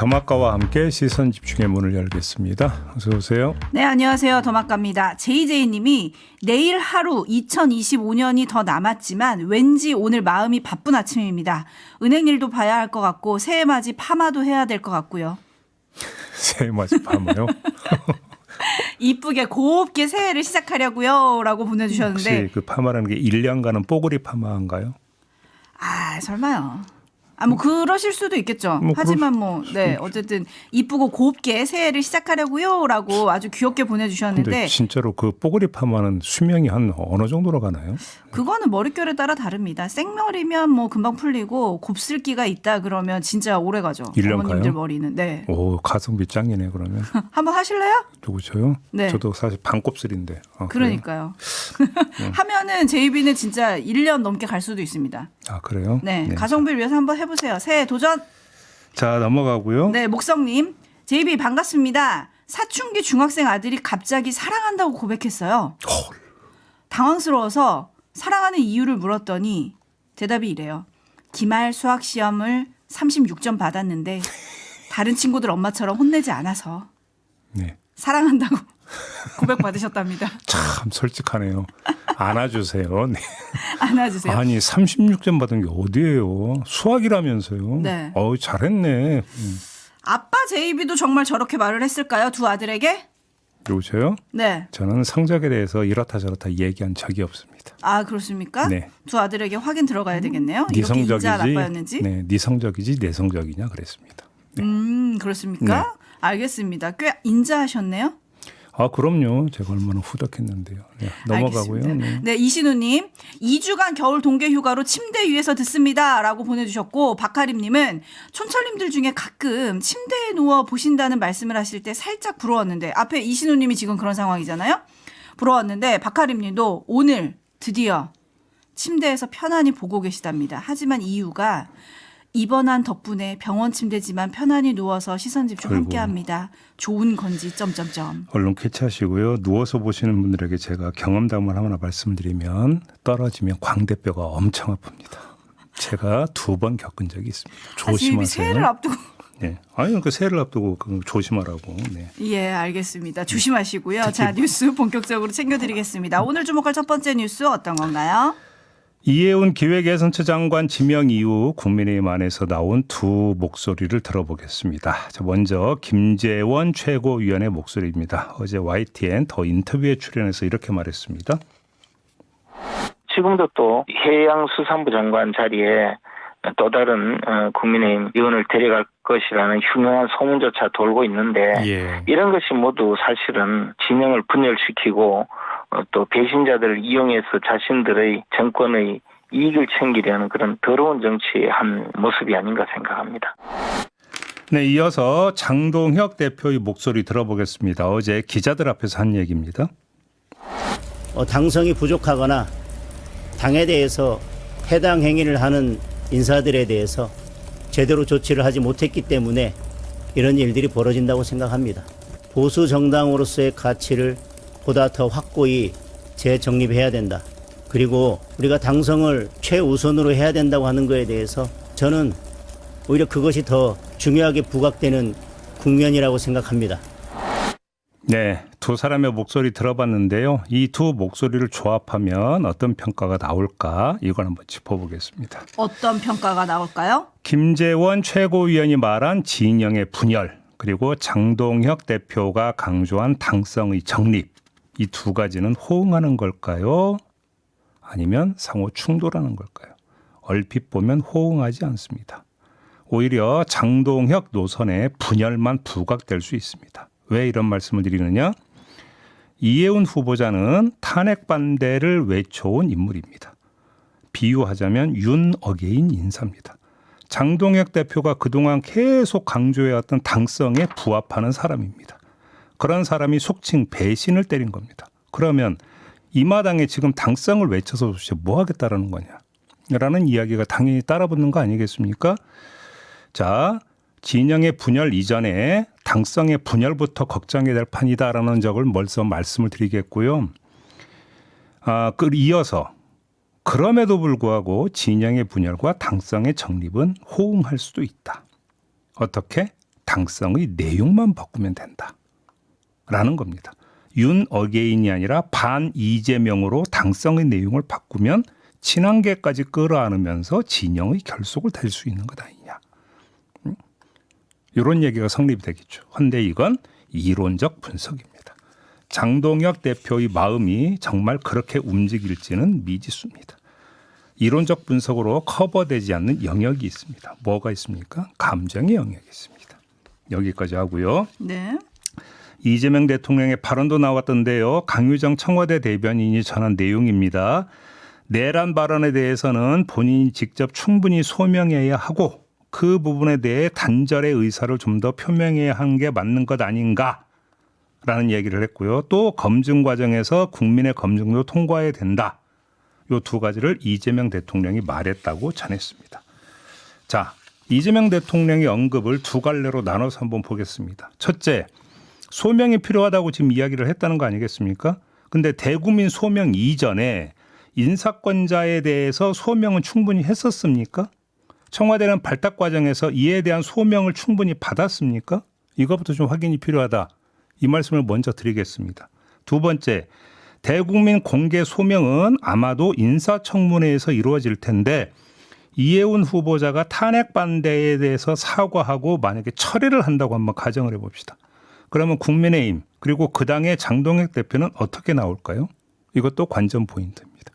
더마카와 함께 시선 집중의 문을 열겠습니다. 어서 오세요. 네, 안녕하세요. 더마카입니다. JJ님이 내일 하루 2025년이 더 남았지만 왠지 오늘 마음이 바쁜 아침입니다. 은행 일도 봐야 할 것 같고 새해 맞이 파마도 해야 될 것 같고요. 새해 맞이 파마요? 이쁘게 곱게 새해를 시작하려고요 라고 보내주셨는데 혹시 그 파마라는 게 1년간은 뽀글이 파마인가요? 아 설마요. 뭐 그러실 수도 있겠죠. 하지만 어쨌든 이쁘고 곱게 새해를 시작하려고요라고 아주 귀엽게 보내주셨는데. 근데 진짜로 그 뽀글이 파마는 수명이 한 어느 정도로 가나요? 그거는 머릿결에 따라 다릅니다. 생머리면 뭐 금방 풀리고 곱슬기가 있다 그러면 진짜 오래 가죠. 1년 어머님들 가요? 머리는. 네. 오, 가성비 짱이네 그러면. 한번 하실래요? 누구죠? 네. 저도 사실 반곱슬인데. 그러니까요. 하면은 JB는 진짜 1년 넘게 갈 수도 있습니다. 아 그래요? 네. 가성비를 위해서 한번 해보세요. 새해 도전. 자 넘어가고요. 네. 목성님. JB 반갑습니다. 사춘기 중학생 아들이 갑자기 사랑한다고 고백했어요. 당황스러워서 사랑하는 이유를 물었더니 대답이 이래요. 기말 수학 시험을 36점 받았는데 다른 친구들 엄마처럼 혼내지 않아서 네. 사랑한다고 고백받으셨답니다. 참 솔직하네요. 안아주세요. 네. 안아주세요. 아니 36점 받은 게 어디예요? 수학이라면서요. 네. 잘했네. 아빠 JB도 정말 저렇게 말을 했을까요? 두 아들에게? 여보세요? 네. 저는 성적에 대해서 이렇다 저렇다 얘기한 적이 없습니다. 아 그렇습니까? 네. 두 아들에게 확인 들어가야 되겠네요. 네 이렇게 인자 성적이지. 아빠였는지. 네 성적이지 내 성적이냐 그랬습니다. 네. 그렇습니까? 네. 알겠습니다. 꽤 인자하셨네요. 아 그럼요. 제가 얼마나 후덕했는데요. 네, 넘어가고요. 알겠습니다. 네, 이신우님 2주간 겨울 동계 휴가로 침대 위에서 듣습니다라고 보내주셨고 박하림님은 촌철님들 중에 가끔 침대에 누워 보신다는 말씀을 하실 때 살짝 부러웠는데 앞에 이신우님이 지금 그런 상황이잖아요. 부러웠는데 박하림님도 오늘 드디어 침대에서 편안히 보고 계시답니다. 하지만 이유가 입원한 덕분에 병원 침대지만 편안히 누워서 시선 집중 함께합니다. 좋은 건지 점점점. 얼른 쾌차하시고요. 누워서 보시는 분들에게 제가 경험담을 하나 말씀드리면 떨어지면 광대뼈가 엄청 아픕니다. 제가 2번 겪은 적이 있습니다. 조심하세요. 새해를 앞두고. 네. 아니 그 새해를 앞두고 조심하라고. 네. 예, 알겠습니다. 조심하시고요. 자, 뉴스 본격적으로 챙겨드리겠습니다. 오늘 주목할 첫 번째 뉴스 어떤 건가요? 이해운 기획예산처 장관 지명 이후 국민의힘 안에서 나온 두 목소리를 들어보겠습니다. 자, 먼저 김재원 최고위원의 목소리입니다. 어제 YTN 더 인터뷰에 출연해서 이렇게 말했습니다. 지금도 또 해양수산부 장관 자리에 또 다른 국민의힘 의원을 데려갈 것이라는 흉흉한 소문조차 돌고 있는데 이런 것이 모두 사실은 진영을 분열시키고 또 배신자들을 이용해서 자신들의 정권의 이익을 챙기려는 그런 더러운 정치의 한 모습이 아닌가 생각합니다. 네, 이어서 장동혁 대표의 목소리 들어보겠습니다. 어제 기자들 앞에서 한 얘기입니다. 당성이 부족하거나 당에 대해서 해당 행위를 하는 인사들에 대해서 제대로 조치를 하지 못했기 때문에 이런 일들이 벌어진다고 생각합니다. 보수 정당으로서의 가치를 보다 더 확고히 재정립해야 된다. 그리고 우리가 당성을 최우선으로 해야 된다고 하는 것에 대해서 저는 오히려 그것이 더 중요하게 부각되는 국면이라고 생각합니다. 네, 두 사람의 목소리 들어봤는데요. 이 두 목소리를 조합하면 어떤 평가가 나올까 이걸 한번 짚어보겠습니다. 어떤 평가가 나올까요? 김재원 최고위원이 말한 진영의 분열 그리고 장동혁 대표가 강조한 당성의 정립 이 두 가지는 호응하는 걸까요? 아니면 상호 충돌하는 걸까요? 얼핏 보면 호응하지 않습니다. 오히려 장동혁 노선의 분열만 부각될 수 있습니다. 왜 이런 말씀을 드리느냐? 이해운 후보자는 탄핵 반대를 외쳐온 인물입니다. 비유하자면 윤어게인 인사입니다. 장동혁 대표가 그동안 계속 강조해왔던 당성에 부합하는 사람입니다. 그런 사람이 속칭 배신을 때린 겁니다. 그러면 이 마당에 지금 당성을 외쳐서 도대체 뭐 하겠다라는 거냐? 라는 이야기가 당연히 따라붙는 거 아니겠습니까? 자, 진영의 분열 이전에 당성의 분열부터 걱정해야 될 판이다라는 점을 먼저 말씀을 드리겠고요. 이어서 그럼에도 불구하고 진영의 분열과 당성의 정립은 호응할 수도 있다. 어떻게? 당성의 내용만 바꾸면 된다라는 겁니다. 윤 어게인이 아니라 반 이재명으로 당성의 내용을 바꾸면 친한계까지 끌어안으면서 진영의 결속을 달 수 있는 것 아니냐. 이런 얘기가 성립이 되겠죠. 그런데 이건 이론적 분석입니다. 장동혁 대표의 마음이 정말 그렇게 움직일지는 미지수입니다. 이론적 분석으로 커버되지 않는 영역이 있습니다. 뭐가 있습니까? 감정의 영역이 있습니다. 여기까지 하고요. 네. 이재명 대통령의 발언도 나왔던데요. 강유정 청와대 대변인이 전한 내용입니다. 내란 발언에 대해서는 본인이 직접 충분히 소명해야 하고 그 부분에 대해 단절의 의사를 좀 더 표명해야 하는 게 맞는 것 아닌가라는 얘기를 했고요. 또 검증 과정에서 국민의 검증도 통과해야 된다. 이 두 가지를 이재명 대통령이 말했다고 전했습니다. 자, 이재명 대통령의 언급을 두 갈래로 나눠서 한번 보겠습니다. 첫째, 소명이 필요하다고 지금 이야기를 했다는 거 아니겠습니까? 근데 대국민 소명 이전에 인사권자에 대해서 소명은 충분히 했었습니까? 청와대는 발탁 과정에서 이에 대한 소명을 충분히 받았습니까? 이것부터 좀 확인이 필요하다. 이 말씀을 먼저 드리겠습니다. 두 번째, 대국민 공개 소명은 아마도 인사청문회에서 이루어질 텐데 이해운 후보자가 탄핵 반대에 대해서 사과하고 만약에 철회를 한다고 한번 가정을 해봅시다. 그러면 국민의힘 그리고 그 당의 장동혁 대표는 어떻게 나올까요? 이것도 관전 포인트입니다.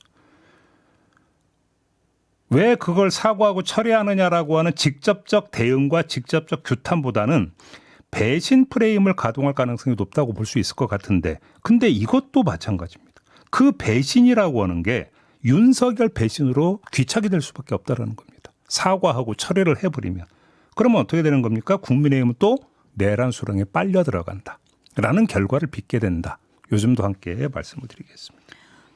왜 그걸 사과하고 철회하느냐라고 하는 직접적 대응과 직접적 규탄보다는 배신 프레임을 가동할 가능성이 높다고 볼 수 있을 것 같은데 근데 이것도 마찬가지입니다. 그 배신이라고 하는 게 윤석열 배신으로 귀착이 될 수밖에 없다는 겁니다. 사과하고 철회를 해버리면. 그러면 어떻게 되는 겁니까? 국민의힘은 또 내란 수렁에 빨려 들어간다라는 결과를 빚게 된다. 요즘도 함께 말씀을 드리겠습니다.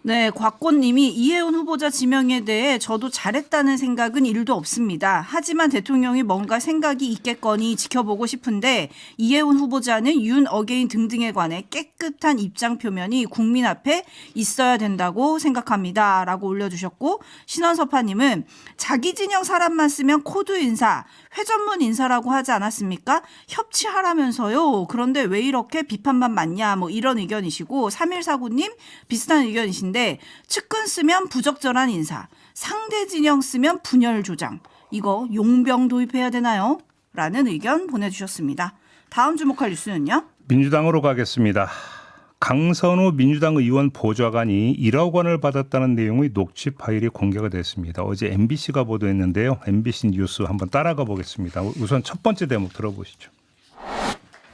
네, 곽곤님이 이해운 후보자 지명에 대해 저도 잘했다는 생각은 1도 없습니다. 하지만 대통령이 뭔가 생각이 있겠거니 지켜보고 싶은데 이해운 후보자는 윤 어게인 등등에 관해 깨끗한 입장 표면이 국민 앞에 있어야 된다고 생각합니다. 라고 올려주셨고 신원섭하님은 자기 진영 사람만 쓰면 코드 인사, 회전문 인사라고 하지 않았습니까? 협치하라면서요. 그런데 왜 이렇게 비판만 많냐 뭐 이런 의견이시고 3149님 비슷한 의견이신데 측근 쓰면 부적절한 인사, 상대 진영 쓰면 분열 조장. 이거 용병 도입해야 되나요? 라는 의견 보내주셨습니다. 다음 주목할 뉴스는요? 민주당으로 가겠습니다. 강선우 민주당 의원 보좌관이 1억 원을 받았다는 내용의 녹취 파일이 공개가 됐습니다. 어제 MBC가 보도했는데요. MBC 뉴스 한번 따라가 보겠습니다. 우선 첫 번째 대목 들어보시죠.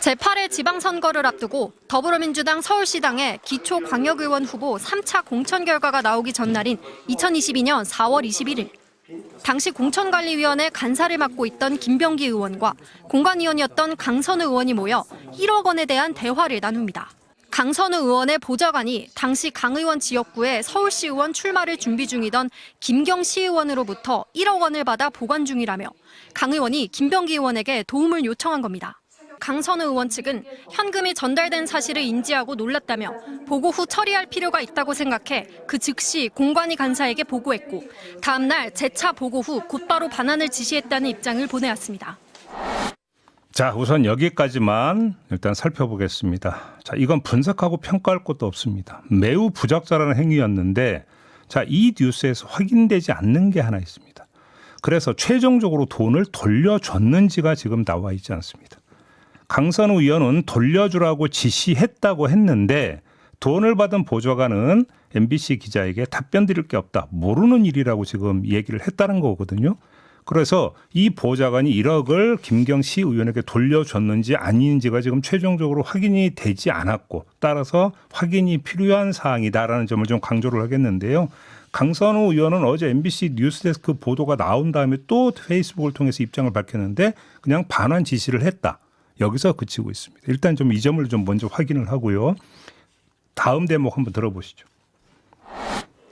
제8회 지방선거를 앞두고 더불어민주당 서울시당의 기초광역의원 후보 3차 공천 결과가 나오기 전날인 2022년 4월 21일. 당시 공천관리위원회 간사를 맡고 있던 김병기 의원과 공관위원이었던 강선우 의원이 모여 1억 원에 대한 대화를 나눕니다. 강선우 의원의 보좌관이 당시 강 의원 지역구에 서울시 의원 출마를 준비 중이던 김경시 의원으로부터 1억 원을 받아 보관 중이라며 강 의원이 김병기 의원에게 도움을 요청한 겁니다. 강선우 의원 측은 현금이 전달된 사실을 인지하고 놀랐다며 보고 후 처리할 필요가 있다고 생각해 그 즉시 공관위 간사에게 보고했고 다음 날 재차 보고 후 곧바로 반환을 지시했다는 입장을 보내왔습니다. 자, 우선 여기까지만 일단 살펴보겠습니다. 자, 이건 분석하고 평가할 것도 없습니다. 매우 부적절한 행위였는데 자, 이 뉴스에서 확인되지 않는 게 하나 있습니다. 그래서 최종적으로 돈을 돌려줬는지가 지금 나와 있지 않습니다. 강선우 의원은 돌려주라고 지시했다고 했는데 돈을 받은 보좌관은 MBC 기자에게 답변 드릴 게 없다. 모르는 일이라고 지금 얘기를 했다는 거거든요. 그래서 이 보좌관이 1억을 김경시 의원에게 돌려줬는지 아닌지가 지금 최종적으로 확인이 되지 않았고 따라서 확인이 필요한 사항이다라는 점을 좀 강조를 하겠는데요. 강선우 의원은 어제 MBC 뉴스데스크 보도가 나온 다음에 또 페이스북을 통해서 입장을 밝혔는데 그냥 반환 지시를 했다. 여기서 그치고 있습니다. 일단 좀 이 점을 좀 먼저 확인을 하고요. 다음 대목 한번 들어보시죠.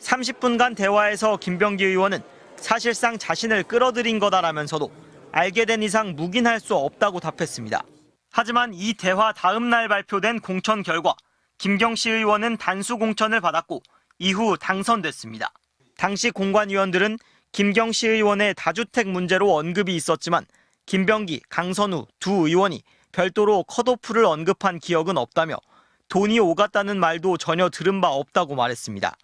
30분간 대화에서 김병기 의원은 사실상 자신을 끌어들인 거다라면서도 알게 된 이상 묵인할 수 없다고 답했습니다. 하지만 이 대화 다음 날 발표된 공천 결과 김경시 의원은 단수 공천을 받았고 이후 당선됐습니다. 당시 공관위원들은 김경시 의원의 다주택 문제로 언급이 있었지만 김병기, 강선우 두 의원이 별도로 컷오프를 언급한 기억은 없다며 돈이 오갔다는 말도 전혀 들은 바 없다고 말했습니다.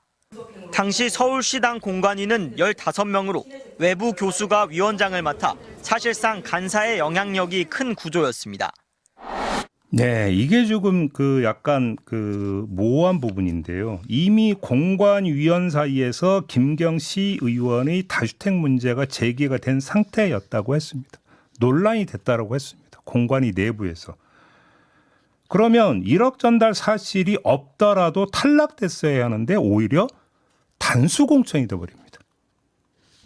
당시 서울시당 공관위는 15명으로 외부 교수가 위원장을 맡아 사실상 간사의 영향력이 큰 구조였습니다. 네, 이게 조금 약간 모호한 부분인데요. 이미 공관위원 사이에서 김경시 의원의 다주택 문제가 제기가 된 상태였다고 했습니다. 논란이 됐다고 했습니다. 공관위 내부에서. 그러면 1억 전달 사실이 없더라도 탈락됐어야 하는데 오히려 단수 공천이 돼버립니다.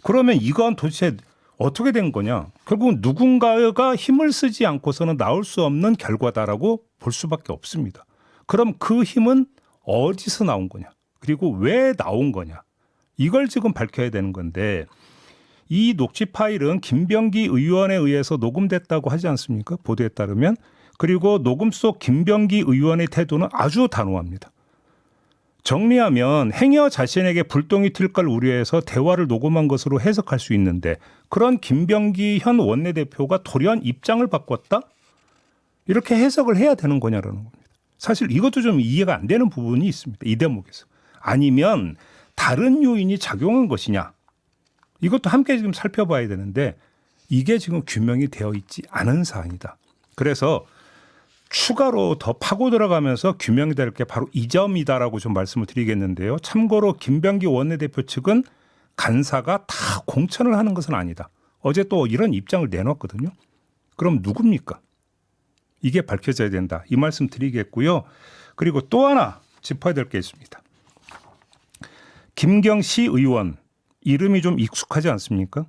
그러면 이건 도대체 어떻게 된 거냐? 결국은 누군가가 힘을 쓰지 않고서는 나올 수 없는 결과다라고 볼 수밖에 없습니다. 그럼 그 힘은 어디서 나온 거냐? 그리고 왜 나온 거냐? 이걸 지금 밝혀야 되는 건데 이 녹취 파일은 김병기 의원에 의해서 녹음됐다고 하지 않습니까? 보도에 따르면. 그리고 녹음 속 김병기 의원의 태도는 아주 단호합니다. 정리하면 행여 자신에게 불똥이 튈 걸 우려해서 대화를 녹음한 것으로 해석할 수 있는데 그런 김병기 현 원내대표가 돌연 입장을 바꿨다? 이렇게 해석을 해야 되는 거냐라는 겁니다. 사실 이것도 좀 이해가 안 되는 부분이 있습니다. 이 대목에서. 아니면 다른 요인이 작용한 것이냐? 이것도 함께 지금 살펴봐야 되는데 이게 지금 규명이 되어 있지 않은 사안이다. 그래서 추가로 더 파고 들어가면서 규명이 될 게 바로 이 점이다라고 좀 말씀을 드리겠는데요. 참고로 김병기 원내대표 측은 간사가 다 공천을 하는 것은 아니다. 어제 또 이런 입장을 내놨거든요. 그럼 누굽니까? 이게 밝혀져야 된다. 이 말씀 드리겠고요. 그리고 또 하나 짚어야 될 게 있습니다. 김경시 의원 이름이 좀 익숙하지 않습니까?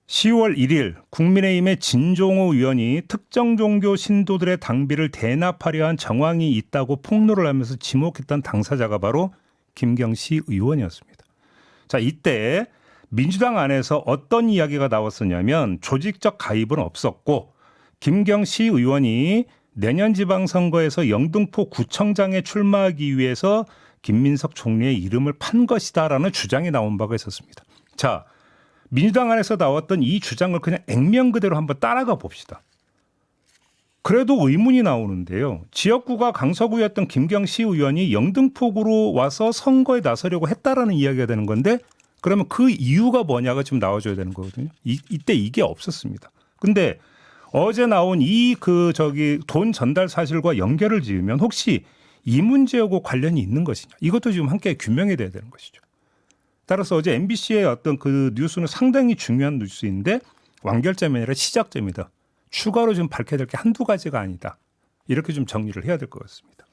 10월 1일 국민의힘의 진종호 의원이 특정 종교 신도들의 당비를 대납하려 한 정황이 있다고 폭로를 하면서 지목했던 당사자가 바로 김경시 의원이었습니다. 자, 이때 민주당 안에서 어떤 이야기가 나왔었냐면 조직적 가입은 없었고 김경시 의원이 내년 지방선거에서 영등포 구청장에 출마하기 위해서 김민석 총리의 이름을 판 것이다라는 주장이 나온 바가 있었습니다. 자, 민주당 안에서 나왔던 이 주장을 그냥 액면 그대로 한번 따라가 봅시다. 그래도 의문이 나오는데요. 지역구가 강서구였던 김경시 의원이 영등포구로 와서 선거에 나서려고 했다라는 이야기가 되는 건데 그러면 그 이유가 뭐냐가 좀 나와줘야 되는 거거든요. 이때 이게 없었습니다. 근데 어제 나온 돈 전달 사실과 연결을 지으면 혹시 이 문제하고 관련이 있는 것이냐. 이것도 지금 함께 규명이 돼야 되는 것이죠. 따라서 어제 MBC의 어떤 그 뉴스는 상당히 중요한 뉴스인데 완결점이 아니라 시작점이다. 추가로 좀 밝혀야 될 게 한두 가지가 아니다. 이렇게 좀 정리를 해야 될 것 같습니다.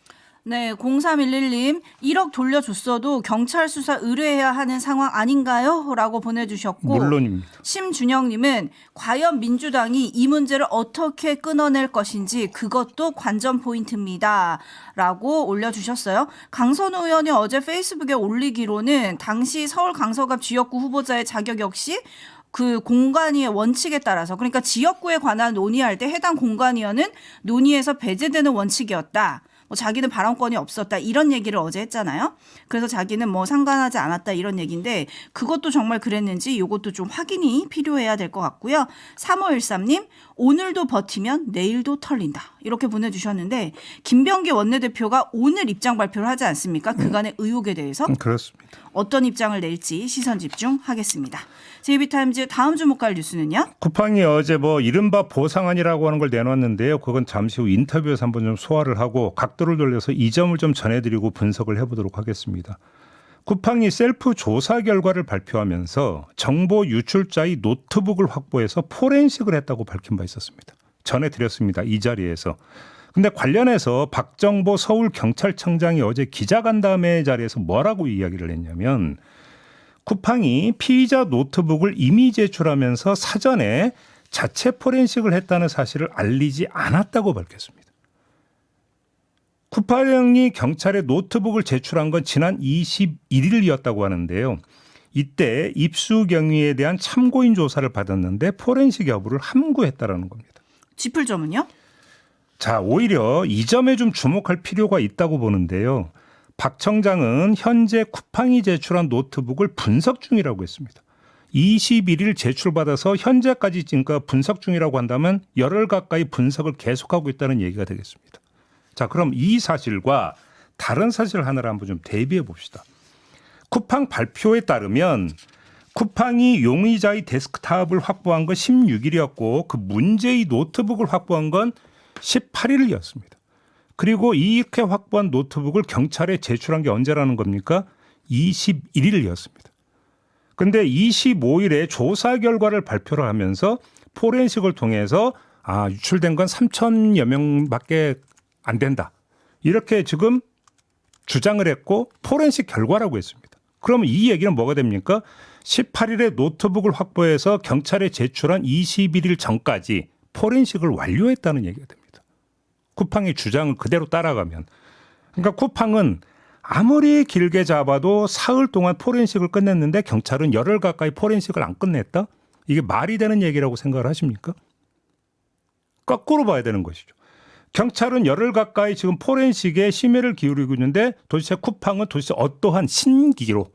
네, 0311님 1억 돌려줬어도 경찰 수사 의뢰해야 하는 상황 아닌가요? 라고 보내주셨고 물론입니다. 심준영님은 과연 민주당이 이 문제를 어떻게 끊어낼 것인지 그것도 관전 포인트입니다. 라고 올려주셨어요. 강선우 의원이 어제 페이스북에 올리기로는 당시 서울 강서갑 지역구 후보자의 자격 역시 그 공관위의 원칙에 따라서 그러니까 지역구에 관한 논의할 때 해당 공관위원은 논의에서 배제되는 원칙이었다. 자기는 발언권이 없었다 이런 얘기를 어제 했잖아요. 그래서 자기는 상관하지 않았다 이런 얘기인데 그것도 정말 그랬는지 이것도 좀 확인이 필요해야 될 것 같고요. 3513님 오늘도 버티면 내일도 털린다 이렇게 보내주셨는데 김병기 원내대표가 오늘 입장 발표를 하지 않습니까? 그간의 의혹에 대해서 그렇습니다. 어떤 입장을 낼지 시선 집중하겠습니다. JB타임즈 다음 주목할 뉴스는요. 쿠팡이 어제 이른바 보상안이라고 하는 걸 내놨는데요. 그건 잠시 후 인터뷰에서 한번 좀 소화를 하고 각도를 돌려서 이 점을 좀 전해드리고 분석을 해보도록 하겠습니다. 쿠팡이 셀프 조사 결과를 발표하면서 정보 유출자의 노트북을 확보해서 포렌식을 했다고 밝힌 바 있었습니다. 전해드렸습니다. 이 자리에서. 근데 관련해서 박정보 서울경찰청장이 어제 기자간담회 자리에서 뭐라고 이야기를 했냐면 쿠팡이 피의자 노트북을 이미 제출하면서 사전에 자체 포렌식을 했다는 사실을 알리지 않았다고 밝혔습니다. 쿠팡이 경찰에 노트북을 제출한 건 지난 21일이었다고 하는데요. 이때 입수 경위에 대한 참고인 조사를 받았는데 포렌식 여부를 함구했다라는 겁니다. 짚을 점은요? 자, 오히려 이 점에 좀 주목할 필요가 있다고 보는데요. 박 청장은 현재 쿠팡이 제출한 노트북을 분석 중이라고 했습니다. 21일 제출받아서 현재까지 지금 분석 중이라고 한다면 열흘 가까이 분석을 계속하고 있다는 얘기가 되겠습니다. 자, 그럼 이 사실과 다른 사실 하나를 한번 좀 대비해 봅시다. 쿠팡 발표에 따르면 쿠팡이 용의자의 데스크탑을 확보한 건 16일이었고 그 문제의 노트북을 확보한 건 18일이었습니다. 그리고 이렇게 확보한 노트북을 경찰에 제출한 게 언제라는 겁니까? 21일이었습니다. 근데 25일에 조사 결과를 발표를 하면서 포렌식을 통해서 유출된 건 3천여 명밖에 안 된다. 이렇게 지금 주장을 했고 포렌식 결과라고 했습니다. 그러면 이 얘기는 뭐가 됩니까? 18일에 노트북을 확보해서 경찰에 제출한 21일 전까지 포렌식을 완료했다는 얘기가 됩니다. 쿠팡의 주장을 그대로 따라가면. 그러니까 쿠팡은 아무리 길게 잡아도 사흘 동안 포렌식을 끝냈는데 경찰은 열흘 가까이 포렌식을 안 끝냈다? 이게 말이 되는 얘기라고 생각을 하십니까? 거꾸로 봐야 되는 것이죠. 경찰은 열흘 가까이 지금 포렌식에 심혈을 기울이고 있는데 도대체 쿠팡은 도대체 어떠한 신기로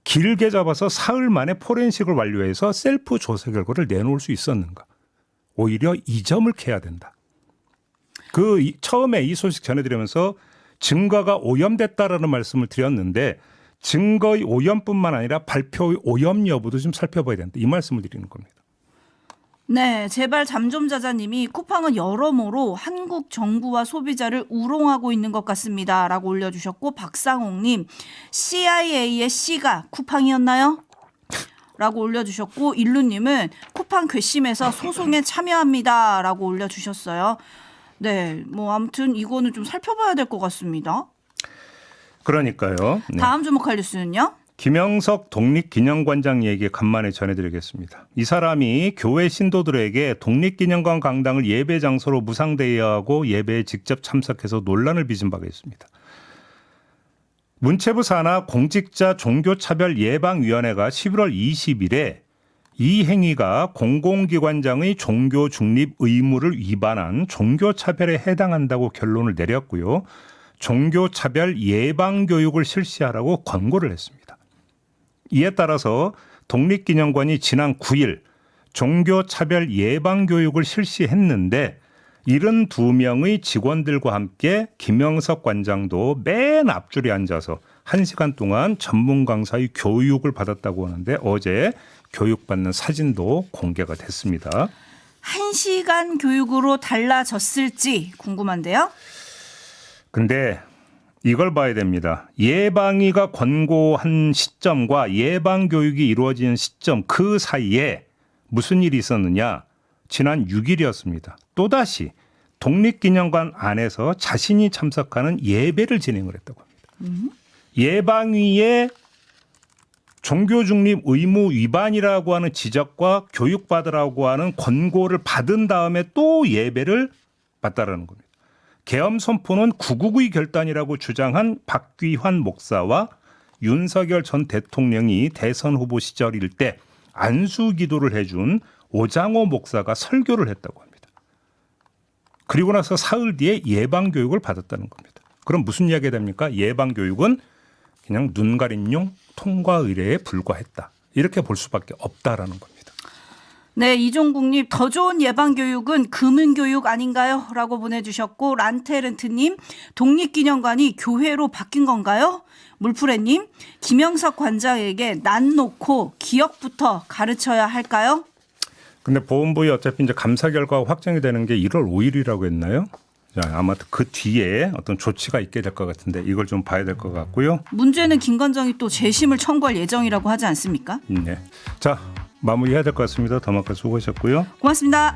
길게 잡아서 사흘 만에 포렌식을 완료해서 셀프 조사 결과를 내놓을 수 있었는가? 오히려 이 점을 캐야 된다. 처음에 이 소식 전해드리면서 증거가 오염됐다라는 말씀을 드렸는데 증거의 오염뿐만 아니라 발표의 오염 여부도 좀 살펴봐야 된다. 이 말씀을 드리는 겁니다. 네, 제발 잠 좀 자자님이 쿠팡은 여러모로 한국 정부와 소비자를 우롱하고 있는 것 같습니다. 라고 올려주셨고, 박상옥님, CIA의 C가 쿠팡이었나요? 라고 올려주셨고, 일루님은 쿠팡 괘씸해서 소송에 참여합니다. 라고 올려주셨어요. 네, 뭐 아무튼 이거는 좀 살펴봐야 될 것 같습니다. 그러니까요. 네. 다음 주목할 뉴스는요? 김영석 독립기념관장 얘기 간만에 전해드리겠습니다. 이 사람이 교회 신도들에게 독립기념관 강당을 예배 장소로 무상대여하고 예배에 직접 참석해서 논란을 빚은 바가 있습니다. 문체부 산하 공직자 종교차별예방위원회가 11월 20일에 이 행위가 공공기관장의 종교 중립 의무를 위반한 종교차별에 해당한다고 결론을 내렸고요. 종교차별 예방교육을 실시하라고 권고를 했습니다. 이에 따라서 독립기념관이 지난 9일 종교차별 예방교육을 실시했는데 72명의 직원들과 함께 김영석 관장도 맨 앞줄에 앉아서 1시간 동안 전문 강사의 교육을 받았다고 하는데 어제 교육받는 사진도 공개가 됐습니다. 1시간 교육으로 달라졌을지 궁금한데요. 근데 이걸 봐야 됩니다. 예방위가 권고한 시점과 예방교육이 이루어지는 시점 그 사이에 무슨 일이 있었느냐. 지난 6일이었습니다. 또다시 독립기념관 안에서 자신이 참석하는 예배를 진행을 했다고 합니다. 예방위의 종교중립 의무 위반이라고 하는 지적과 교육받으라고 하는 권고를 받은 다음에 또 예배를 받다라는 겁니다. 계엄 선포는 구국의 결단이라고 주장한 박귀환 목사와 윤석열 전 대통령이 대선 후보 시절일 때 안수 기도를 해준 오장호 목사가 설교를 했다고 합니다. 그리고 나서 사흘 뒤에 예방교육을 받았다는 겁니다. 그럼 무슨 이야기가 됩니까? 예방교육은 그냥 눈 가림용 통과 의례에 불과했다. 이렇게 볼 수밖에 없다라는 겁니다. 네, 이종국님 더 좋은 예방교육은 금은교육 아닌가요? 라고 보내주셨고, 란테렌트님 독립기념관이 교회로 바뀐 건가요? 물프레님 김영석 관장에게 난 놓고 기억부터 가르쳐야 할까요? 근데 보훈부에 어차피 이제 감사 결과가 확정이 되는 게 1월 5일이라고 했나요? 자, 아마 그 뒤에 어떤 조치가 있게 될 것 같은데 이걸 좀 봐야 될 것 같고요. 문제는 김 관장이 또 재심을 청구할 예정이라고 하지 않습니까? 네. 자, 마무리해야 될 것 같습니다. 더마카 수고하셨고요. 고맙습니다.